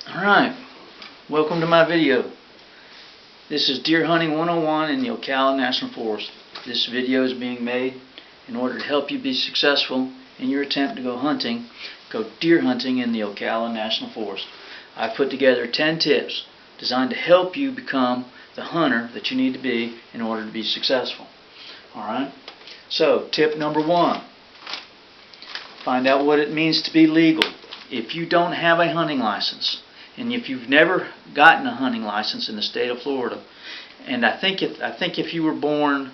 Alright, welcome to my video. This is Deer Hunting 101 in the Ocala National Forest. This video is being made in order to help you be successful in your attempt to go deer hunting in the Ocala National Forest. I've put together 10 tips designed to help you become the hunter that you need to be in order to be successful. Alright, so tip number 1, find out what it means to be legal. If you don't have a hunting license, and if you've never gotten a hunting license in the state of Florida, and I think if you were born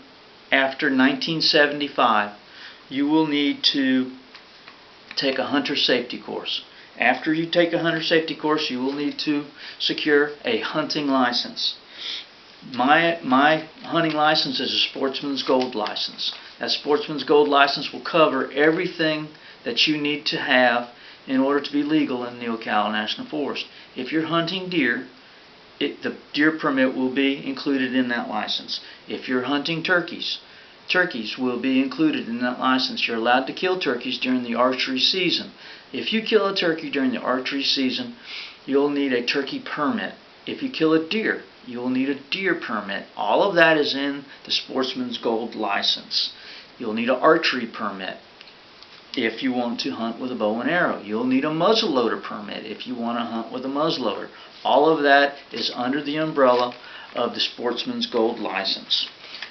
after 1975, you will need to take a hunter safety course. After you take a hunter safety course, you will need to secure a hunting license. My hunting license is a Sportsman's Gold license. That Sportsman's Gold license will cover everything that you need to have in order to be legal in the Ocala National Forest. If you're hunting deer, the deer permit will be included in that license. If you're hunting turkeys, turkeys will be included in that license. You're allowed to kill turkeys during the archery season. If you kill a turkey during the archery season, you'll need a turkey permit. If you kill a deer, you'll need a deer permit. All of that is in the Sportsman's Gold license. You'll need an archery permit if you want to hunt with a bow and arrow. You'll need a muzzleloader permit if you want to hunt with a muzzleloader. All of that is under the umbrella of the Sportsman's Gold license.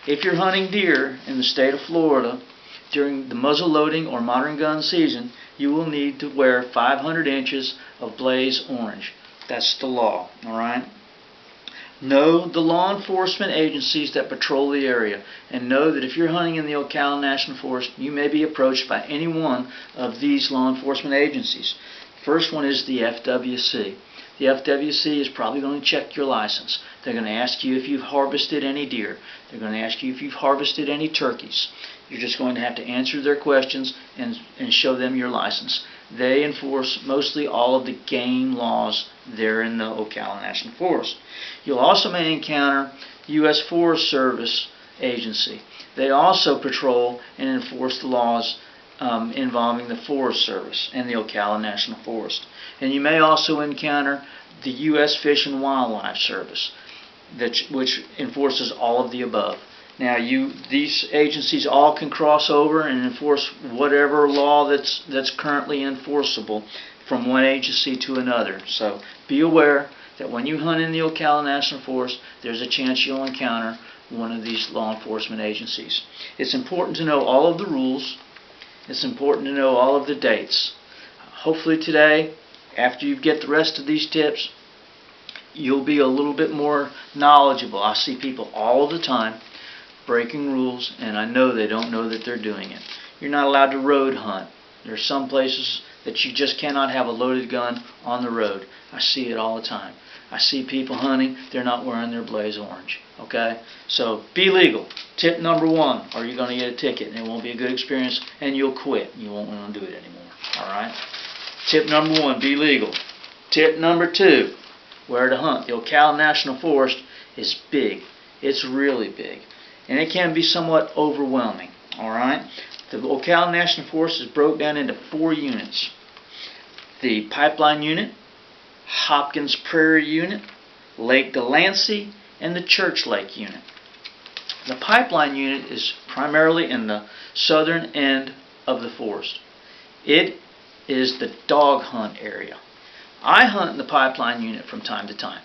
If you're hunting deer in the state of Florida during the muzzleloading or modern gun season, you will need to wear 500 inches of blaze orange. That's the law, alright? Know the law enforcement agencies that patrol the area, and know that if you're hunting in the Ocala National Forest, you may be approached by any one of these law enforcement agencies. First one is the FWC. The FWC is probably going to check your license. They're going to ask you if you've harvested any deer. They're going to ask you if you've harvested any turkeys. You're just going to have to answer their questions and show them your license. They enforce mostly all of the game laws there in the Ocala National Forest. You'll also may encounter U.S. Forest Service agency. They also patrol and enforce the laws involving the Forest Service and the Ocala National Forest. And you may also encounter the U.S. Fish and Wildlife Service, which enforces all of the above. Now, these agencies all can cross over and enforce whatever law that's currently enforceable from one agency to another. So be aware that when you hunt in the Ocala National Forest, there's a chance you'll encounter one of these law enforcement agencies. It's important to know all of the rules. It's important to know all of the dates. Hopefully today, after you get the rest of these tips, you'll be a little bit more knowledgeable. I see people all the time breaking rules, and I know they don't know that they're doing it. You're not allowed to road hunt. There's some places that you just cannot have a loaded gun on the road. I see it all the time. I see people hunting, they're not wearing their blaze orange. Okay? So be legal. Tip number 1, or you're going to get a ticket and it won't be a good experience and you'll quit. You won't want to do it anymore. Alright? Tip number 1, be legal. Tip number 2, where to hunt. The Ocala National Forest is big. It's really big. And it can be somewhat overwhelming. Alright? The Ocala National Forest is broke down into 4 units. The Pipeline Unit, Hopkins Prairie Unit, Lake Delancey, and the Church Lake Unit. The Pipeline Unit is primarily in the southern end of the forest. It is the dog hunt area. I hunt in the Pipeline Unit from time to time.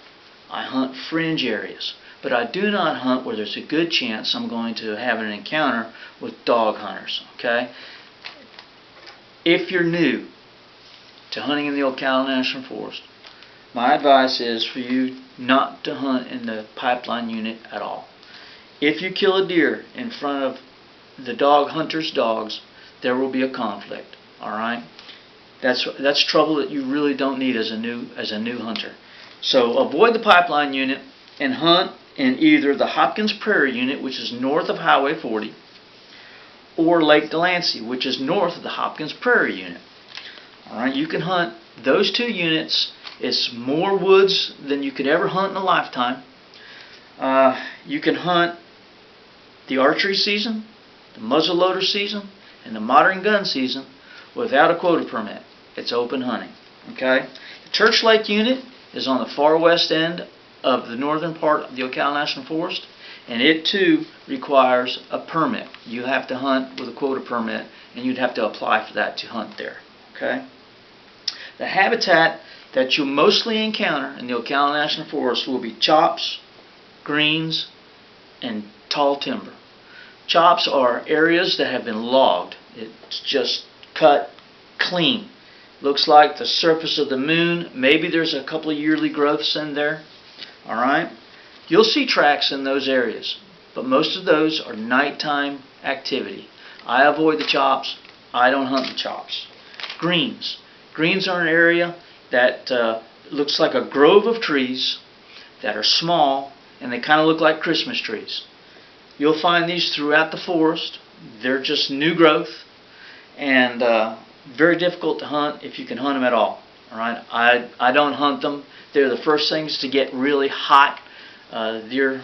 I hunt fringe areas, but I do not hunt where there's a good chance I'm going to have an encounter with dog hunters. Okay? If you're new to hunting in the Ocala National Forest, my advice is for you not to hunt in the Pipeline Unit at all. If you kill a deer in front of the dog hunter's dogs, there will be a conflict. Alright? That's trouble that you really don't need as a new hunter. So avoid the Pipeline Unit and hunt in either the Hopkins Prairie Unit, which is north of Highway 40, or Lake Delancey, which is north of the Hopkins Prairie Unit. Alright, you can hunt those 2 units. It's more woods than you could ever hunt in a lifetime. You can hunt the archery season, the muzzleloader season, and the modern gun season without a quota permit. It's open hunting. Okay? The Church Lake unit is on the far west end of the northern part of the Ocala National Forest, and it too requires a permit. You have to hunt with a quota permit, and you'd have to apply for that to hunt there. Okay? The habitat that you'll mostly encounter in the Ocala National Forest will be chops, greens, and tall timber. Chops are areas that have been logged. It's just cut clean. Looks like the surface of the moon. Maybe there's a couple of yearly growths in there. Alright? You'll see tracks in those areas, but most of those are nighttime activity. I avoid the chops. I don't hunt the chops. Greens. Greens are an area that looks like a grove of trees that are small, and they kind of look like Christmas trees. You'll find these throughout the forest. They're just new growth, and very difficult to hunt if you can hunt them at all. Alright? I don't hunt them. They're the first things to get really hot. Deer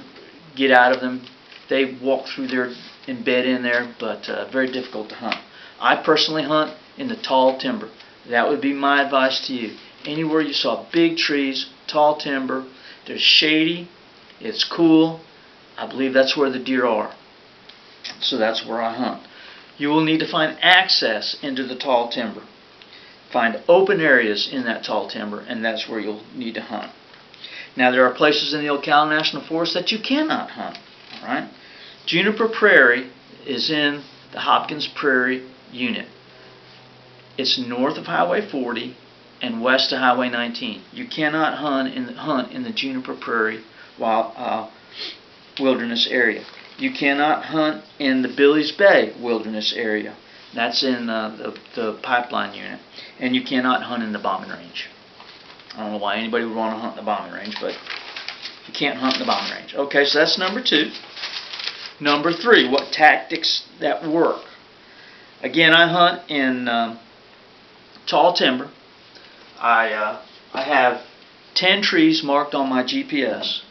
get out of them. They walk through there, embed in there, but very difficult to hunt. I personally hunt in the tall timber. That would be my advice to you. Anywhere you saw big trees, tall timber, there's shady, it's cool. I believe that's where the deer are. So that's where I hunt. You will need to find access into the tall timber. Find open areas in that tall timber, and that's where you'll need to hunt. Now, there are places in the Ocala National Forest that you cannot hunt. All right? Juniper Prairie is in the Hopkins Prairie unit. It's north of Highway 40 and west of Highway 19. You cannot hunt in the Juniper Prairie wilderness area. You cannot hunt in the Billy's Bay wilderness area. That's in the pipeline unit. And you cannot hunt in the bombing range. I don't know why anybody would want to hunt in the bombing range, but you can't hunt in the bombing range. Okay, so that's number 2. Number 3, what tactics that work. Again, I hunt in tall timber. I have 10 trees marked on my GPS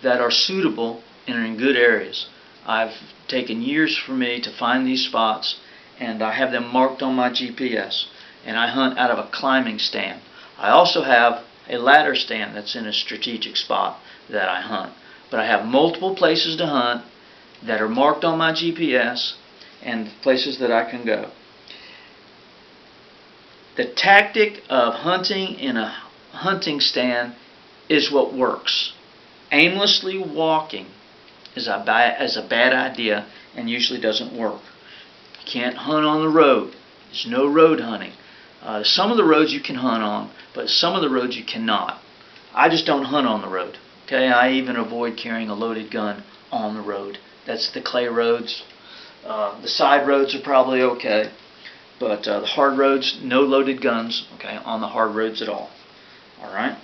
that are suitable and are in good areas. I've taken years for me to find these spots, and I have them marked on my GPS, and I hunt out of a climbing stand. I also have a ladder stand that's in a strategic spot that I hunt, but I have multiple places to hunt that are marked on my GPS and places that I can go. The tactic of hunting in a hunting stand is what works. Aimlessly walking is a bad idea and usually doesn't work. You can't hunt on the road. There's no road hunting. Some of the roads you can hunt on, but some of the roads you cannot. I just don't hunt on the road. Okay, I even avoid carrying a loaded gun on the road. That's the clay roads. The side roads are probably okay, but the hard roads, no loaded guns. Okay, on the hard roads at all. All right,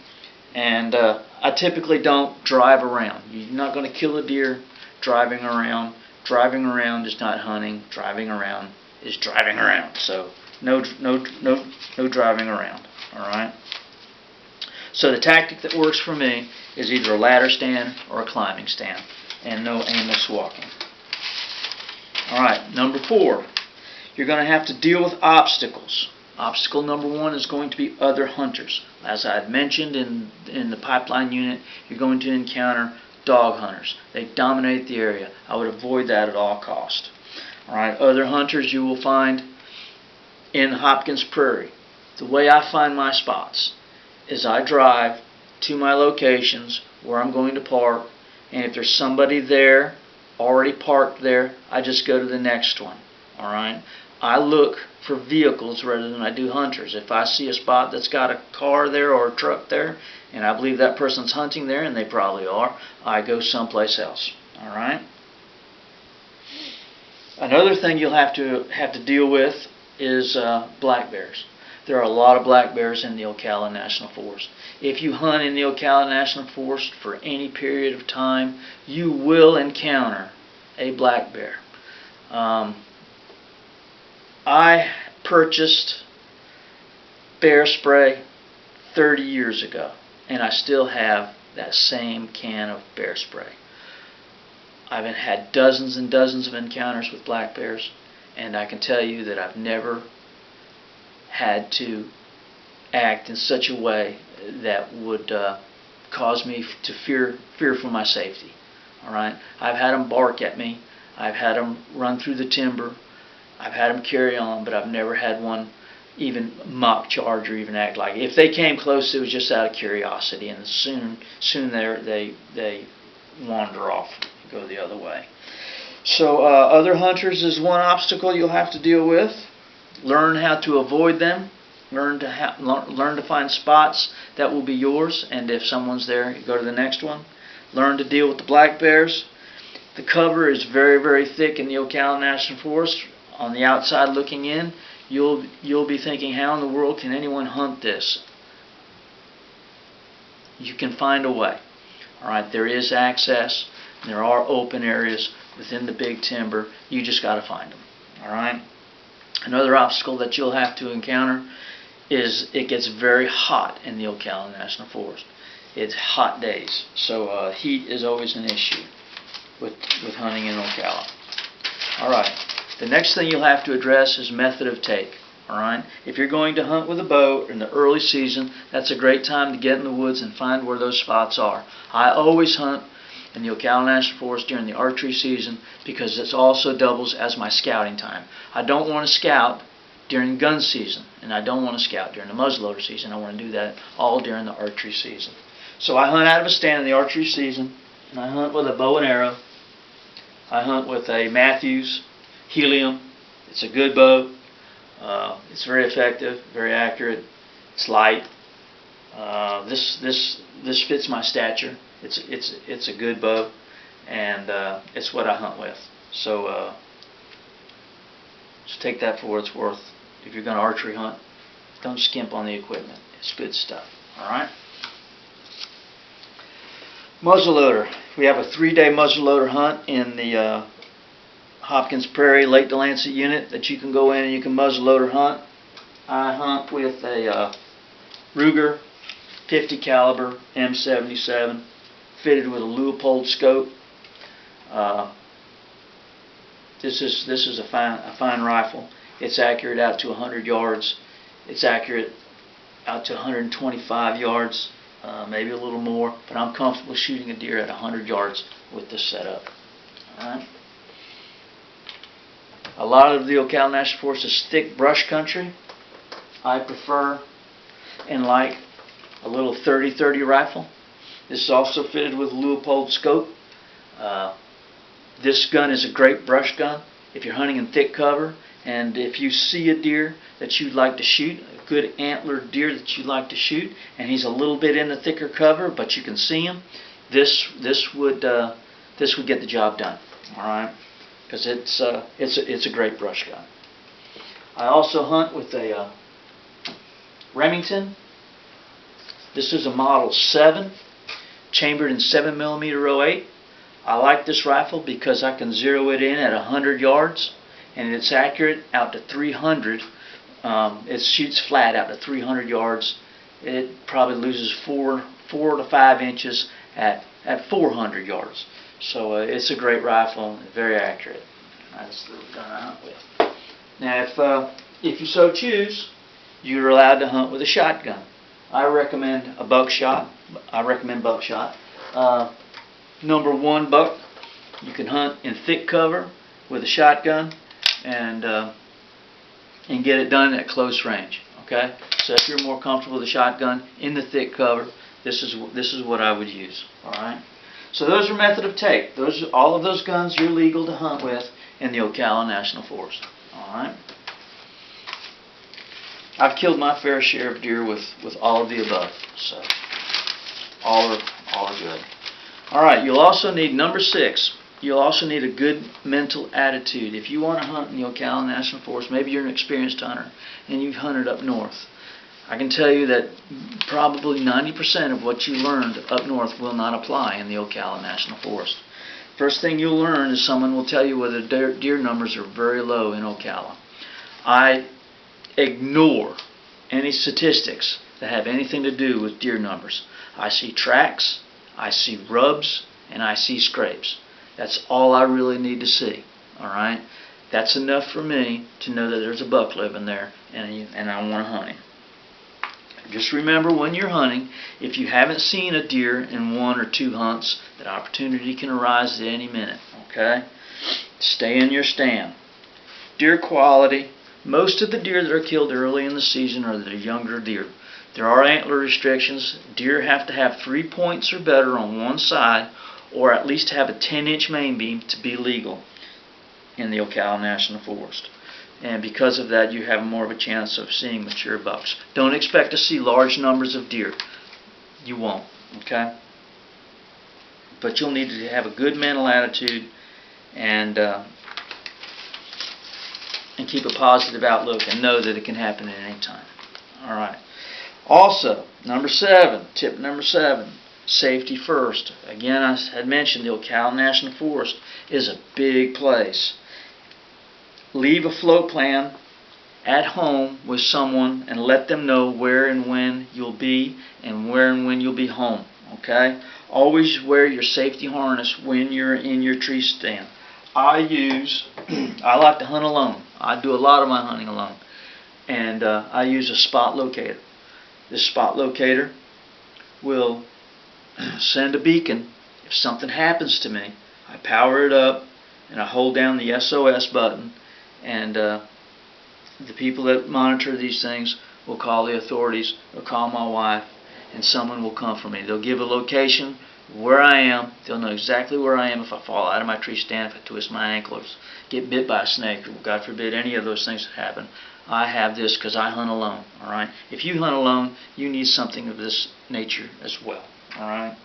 and I typically don't drive around. You're not going to kill a deer driving around. Driving around is not hunting. Driving around is driving around. So no driving around. All right. So the tactic that works for me is either a ladder stand or a climbing stand, and no aimless walking. All right. Number 4, you're going to have to deal with obstacles. Obstacle number 1 is going to be other hunters. As I had mentioned in the pipeline unit, you're going to encounter dog hunters. They dominate the area. I would avoid that at all costs. All right, other hunters you will find in Hopkins Prairie. The way I find my spots is I drive to my locations where I'm going to park, and if there's somebody there already parked there, I just go to the next one. All right. I look for vehicles rather than I do hunters. If I see a spot that's got a car there or a truck there, and I believe that person's hunting there, and they probably are, I go someplace else. All right. Another thing you'll have to deal with is black bears. There are a lot of black bears in the Ocala National Forest. If you hunt in the Ocala National Forest for any period of time, you will encounter a black bear. I purchased bear spray 30 years ago, and I still have that same can of bear spray. I've had dozens and dozens of encounters with black bears, and I can tell you that I've never had to act in such a way that would cause me to fear for my safety. All right, I've had them bark at me. I've had them run through the timber. I've had them carry on, but I've never had one even mock charge or even act like it. If they came close, it was just out of curiosity, and soon they wander off, go the other way. So other hunters is one obstacle you'll have to deal with. Learn how to avoid them. Learn to find spots that will be yours, and if someone's there, you go to the next one. Learn to deal with the black bears. The cover is very, very thick in the Ocala National Forest. On the outside looking in, you'll be thinking, how in the world can anyone hunt this? You can find a way. All right, there is access. There are open areas within the big timber. You just got to find them. All right. Another obstacle that you'll have to encounter is it gets very hot in the Ocala National Forest. It's hot days, so heat is always an issue with hunting in Ocala. All right. The next thing you'll have to address is method of take. All right. If you're going to hunt with a bow in the early season, that's a great time to get in the woods and find where those spots are. I always hunt in the Ocala National Forest during the archery season because it also doubles as my scouting time. I don't want to scout during gun season, and I don't want to scout during the muzzleloader season. I want to do that all during the archery season. So I hunt out of a stand in the archery season, and I hunt with a bow and arrow. I hunt with a Matthews Helium. It's a good bow. It's very effective, very accurate. It's light. This fits my stature. It's a good bow, and it's what I hunt with. So just take that for what it's worth. If you're going to archery hunt, don't skimp on the equipment. It's good stuff. All right. Muzzleloader. We have a 3-day muzzleloader hunt in the Hopkins Prairie Lake Delancey unit that you can go in and you can muzzleloader hunt. I hunt with a Ruger 50 caliber M77 fitted with a Leupold scope. This is a fine rifle. It's accurate out to 100 yards. It's accurate out to 125 yards, maybe a little more, but I'm comfortable shooting a deer at 100 yards with this setup. All right. A lot of the Ocala National Forest is thick brush country. I prefer and like a little 30-30 rifle. This is also fitted with a Leupold scope. This gun is a great brush gun if you're hunting in thick cover, and if you see a deer that you'd like to shoot, a good antlered deer that you'd like to shoot, and he's a little bit in the thicker cover, but you can see him, this would get the job done. All right, because it's a great brush gun. I also hunt with a Remington. This is a Model 7, chambered in 7mm 08. I like this rifle because I can zero it in at 100 yards, and it's accurate out to 300. It shoots flat out to 300 yards. It probably loses 4 to 5 inches at 400 yards. So it's a great rifle, very accurate. That's the gun I hunt with. Now, if you so choose, you're allowed to hunt with a shotgun. I recommend a buckshot. Number 1 buck. You can hunt in thick cover with a shotgun and get it done at close range. Okay, so if you're more comfortable with a shotgun in the thick cover, this is what I would use. All right. So those are method of take. All of those guns you're legal to hunt with in the Ocala National Forest. All right. I've killed my fair share of deer with all of the above. So all are good. All right. You'll also need number 6. You'll also need a good mental attitude. If you want to hunt in the Ocala National Forest, maybe you're an experienced hunter and you've hunted up north. I can tell you that probably 90% of what you learned up north will not apply in the Ocala National Forest. First thing you'll learn is someone will tell you whether deer numbers are very low in Ocala. I ignore any statistics that have anything to do with deer numbers. I see tracks, I see rubs, and I see scrapes. That's all I really need to see. All right, that's enough for me to know that there's a buck living there, and I want to hunt him. Just remember when you're hunting, if you haven't seen a deer in 1 or 2 hunts, that opportunity can arise at any minute. Okay? Stay in your stand. Deer quality. Most of the deer that are killed early in the season are the younger deer. There are antler restrictions. Deer have to have 3 points or better on one side, or at least have a 10-inch main beam to be legal in the Ocala National Forest. And because of that, you have more of a chance of seeing mature bucks. Don't expect to see large numbers of deer. You won't, okay? But you'll need to have a good mental attitude and keep a positive outlook and know that it can happen at any time. All right. Also, tip number 7, safety first. Again, I had mentioned the Ocala National Forest is a big place. Leave a float plan at home with someone and let them know where and when you'll be and where and when you'll be home. Okay? Always wear your safety harness when you're in your tree stand. I like to hunt alone. I do a lot of my hunting alone. And I use a spot locator. This spot locator will send a beacon. If something happens to me, I power it up and I hold down the SOS button, and the people that monitor these things will call the authorities or call my wife, and someone will come for me. They'll give a location where I am. They'll know exactly where I am if I fall out of my tree stand, if I twist my ankle, or get bit by a snake, or God forbid any of those things that happen. I have this because I hunt alone. All right. If you hunt alone, you need something of this nature as well. All right.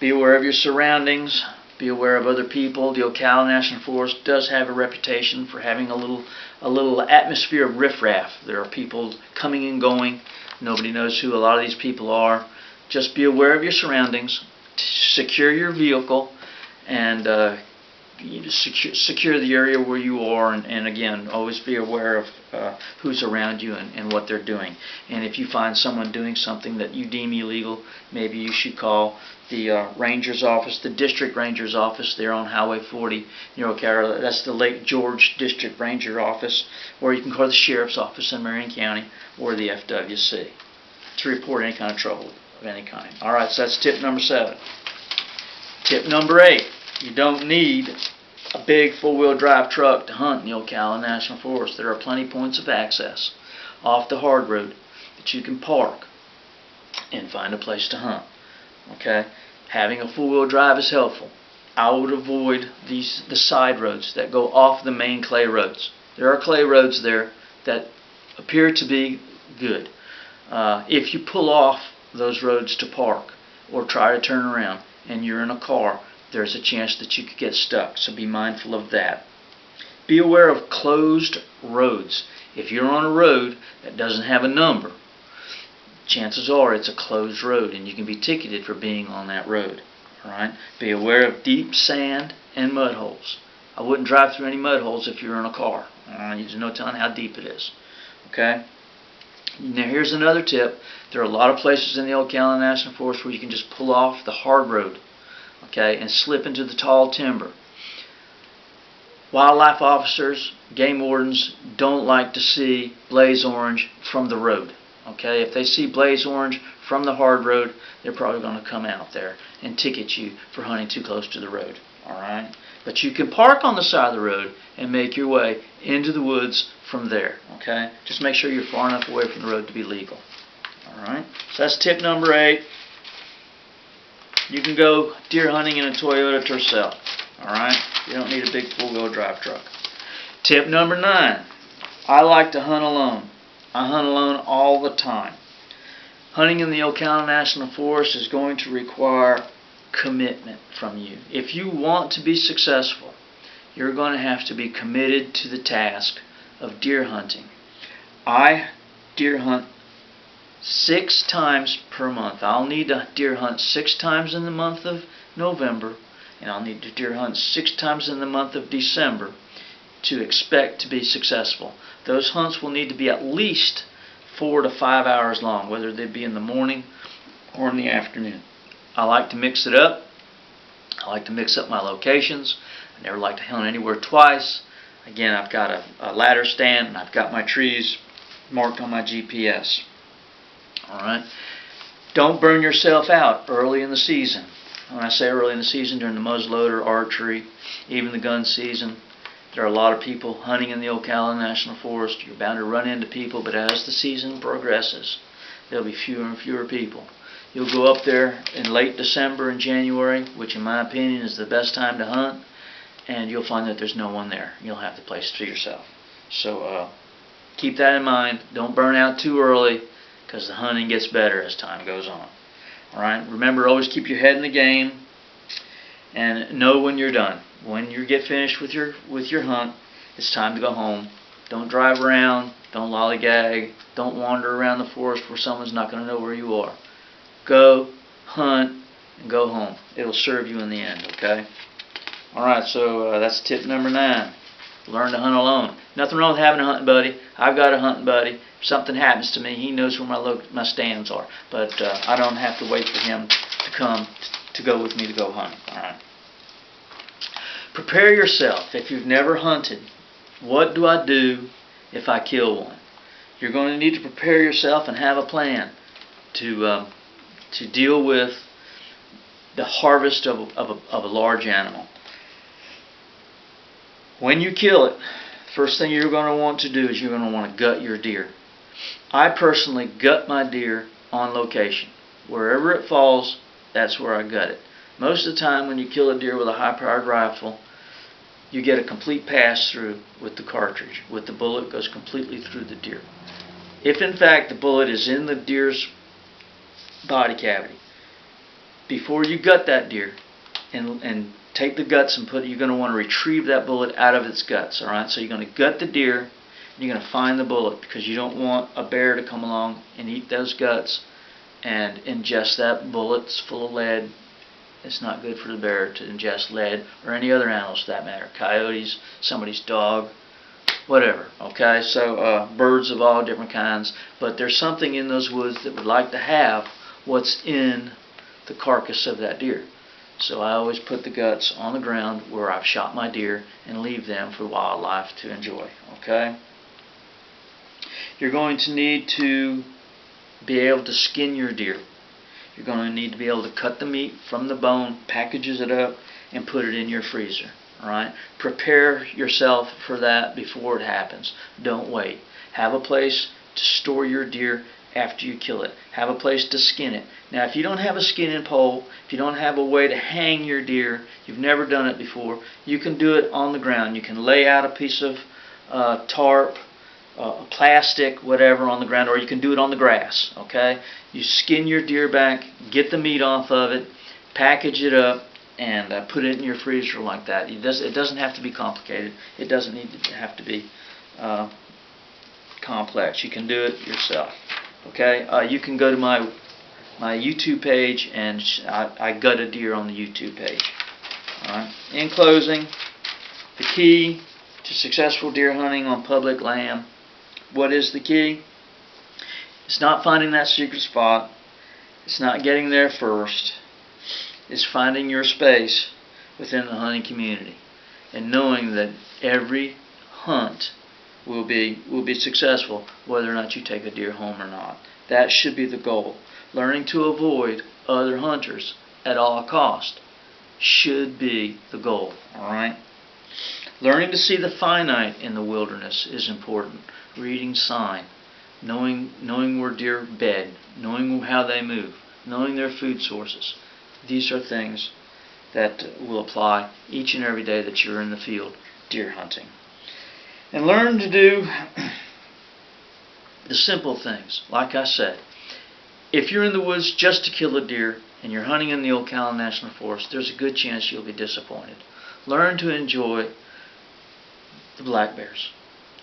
Be aware of your surroundings. Be aware of other people. The Ocala National Forest does have a reputation for having a little atmosphere of riffraff. There are people coming and going. Nobody knows who a lot of these people are. Just be aware of your surroundings. Secure your vehicle, and secure the area where you are. And again, always be aware of who's around you and what they're doing. And if you find someone doing something that you deem illegal, maybe you should call the ranger's office, the district ranger's office there on Highway 40 near Ocala. That's the Lake George District Ranger office. Or you can call the sheriff's office in Marion County or the FWC to report any kind of trouble of any kind. All right, so that's tip number 7. Tip number 8. You don't need a big four-wheel drive truck to hunt in the Ocala National Forest. There are plenty points of access off the hard road that you can park and find a place to hunt. Okay, having a four-wheel drive is helpful. I would avoid the side roads that go off the main clay roads. There are clay roads there that appear to be good. If you pull off those roads to park or try to turn around and you're in a car, there's a chance that you could get stuck, so be mindful of that. Be aware of closed roads. If you're on a road that doesn't have a number, chances are it's a closed road and you can be ticketed for being on that road. All right? Be aware of deep sand and mud holes. I wouldn't drive through any mud holes if you're in a car. There's no telling how deep it is. Okay? Now here's another tip. There are a lot of places in the Ocala National Forest where you can just pull off the hard road, okay, and slip into the tall timber. Wildlife officers, game wardens don't like to see blaze orange from the road. Okay, if they see blaze orange from the hard road, they're probably going to come out there and ticket you for hunting too close to the road. All right, but you can park on the side of the road and make your way into the woods from there. Okay, just make sure you're far enough away from the road to be legal. All right, so that's tip number 8. You can go deer hunting in a Toyota Tercel. All right, you don't need a big four-wheel drive truck. Tip number 9. I like to hunt alone. I hunt alone all the time. Hunting in the Ocala National Forest is going to require commitment from you. If you want to be successful, you're going to have to be committed to the task of deer hunting. I deer hunt 6 times per month. I'll need to deer hunt 6 times in the month of November, and I'll need to deer hunt 6 times in the month of December to expect to be successful. Those hunts will need to be at least 4 to 5 hours long, whether they be in the morning or in the afternoon. I like to mix it up. I like to mix up my locations. I never like to hunt anywhere twice. Again, I've got a ladder stand and I've got my trees marked on my GPS. Alright? Don't burn yourself out early in the season. When I say early in the season, during the muzzleloader, archery, even the gun season, there are a lot of people hunting in the Ocala National Forest. You're bound to run into people, but as the season progresses, there'll be fewer and fewer people. You'll go up there in late December and January, which in my opinion is the best time to hunt, and you'll find that there's no one there. You'll have the place to yourself. So keep that in mind. Don't burn out too early, because the hunting gets better as time goes on. Alright, remember, always keep your head in the game and know when you're done. When you get finished with your hunt, it's time to go home. Don't drive around, don't lollygag, don't wander around the forest where someone's not going to know where you are. Go, hunt, and go home. It'll serve you in the end, okay? Alright, so that's tip number 9. Learn to hunt alone. Nothing wrong with having a hunting buddy. I've got a hunting buddy. If something happens to me, he knows where my stands are. But I don't have to wait for him to come to go with me to go hunt. Alright. Prepare yourself. If you've never hunted, what do I do if I kill one? You're going to need to prepare yourself and have a plan to deal with the harvest of a large animal. When you kill it, first thing you're going to want to do is you're going to want to gut your deer. I personally gut my deer on location. Wherever it falls, that's where I gut it. Most of the time when you kill a deer with a high-powered rifle, you get a complete pass-through with the cartridge. With the bullet, it goes completely through the deer. If in fact the bullet is in the deer's body cavity, before you gut that deer and take the guts and you're going to want to retrieve that bullet out of its guts. Alright, so you're going to gut the deer and you're going to find the bullet, because you don't want a bear to come along and eat those guts and ingest that bullet. It's full of lead. It's not good for the bear to ingest lead, or any other animals for that matter. Coyotes, somebody's dog, whatever. Okay, so birds of all different kinds. But there's something in those woods that would like to have what's in the carcass of that deer. So I always put the guts on the ground where I've shot my deer and leave them for wildlife to enjoy. Okay? You're going to need to be able to skin your deer. You're going to need to be able to cut the meat from the bone, packages it up, and put it in your freezer. Alright? Prepare yourself for that before it happens. Don't wait. Have a place to store your deer after you kill it. Have a place to skin it. Now, if you don't have a skinning pole, if you don't have a way to hang your deer, you've never done it before, you can do it on the ground. You can lay out a piece of tarp, plastic, whatever, on the ground, or you can do it on the grass. Okay? You skin your deer back, get the meat off of it, package it up, and put it in your freezer like that. It doesn't have to be complicated. It doesn't need to have to be complex. You can do it yourself. Okay? You can go to my YouTube page, and I gut a deer on the YouTube page. Alright? In closing, the key to successful deer hunting on public land, what is the key? It's not finding that secret spot. It's not getting there first. It's finding your space within the hunting community and knowing that every hunt will be successful whether or not you take a deer home or not. That should be the goal. Learning to avoid other hunters at all cost should be the goal. Alright? Learning to see the finite in the wilderness is important. Reading sign, knowing where deer bed, knowing how they move, knowing their food sources. These are things that will apply each and every day that you're in the field deer hunting. And learn to do the simple things. Like I said, if you're in the woods just to kill a deer and you're hunting in the Ocala National Forest, there's a good chance you'll be disappointed. Learn to enjoy the black bears.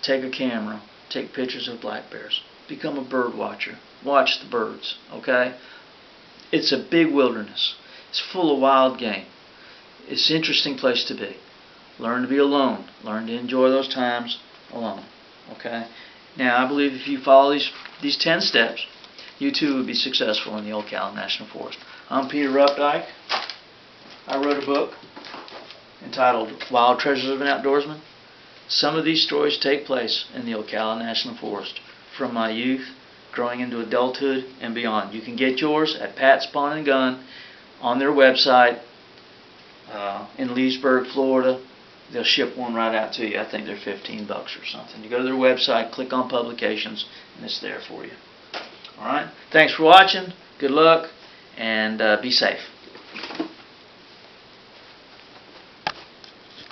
Take a camera, take pictures of black bears. Become a bird watcher. Watch the birds, okay? It's a big wilderness. It's full of wild game. It's an interesting place to be. Learn to be alone. Learn to enjoy those times alone, okay? Now, I believe if you follow these 10 steps, you too will be successful in the Ocala National Forest. I'm Peter Updike. I wrote a book entitled Wild Treasures of an Outdoorsman. Some of these stories take place in the Ocala National Forest from my youth, growing into adulthood, and beyond. You can get yours at Pat's Pawn and Gun on their website in Leesburg, Florida. They'll ship one right out to you. I think they're $15 or something. You go to their website, click on publications, and it's there for you. Alright? Thanks for watching. Good luck, and be safe.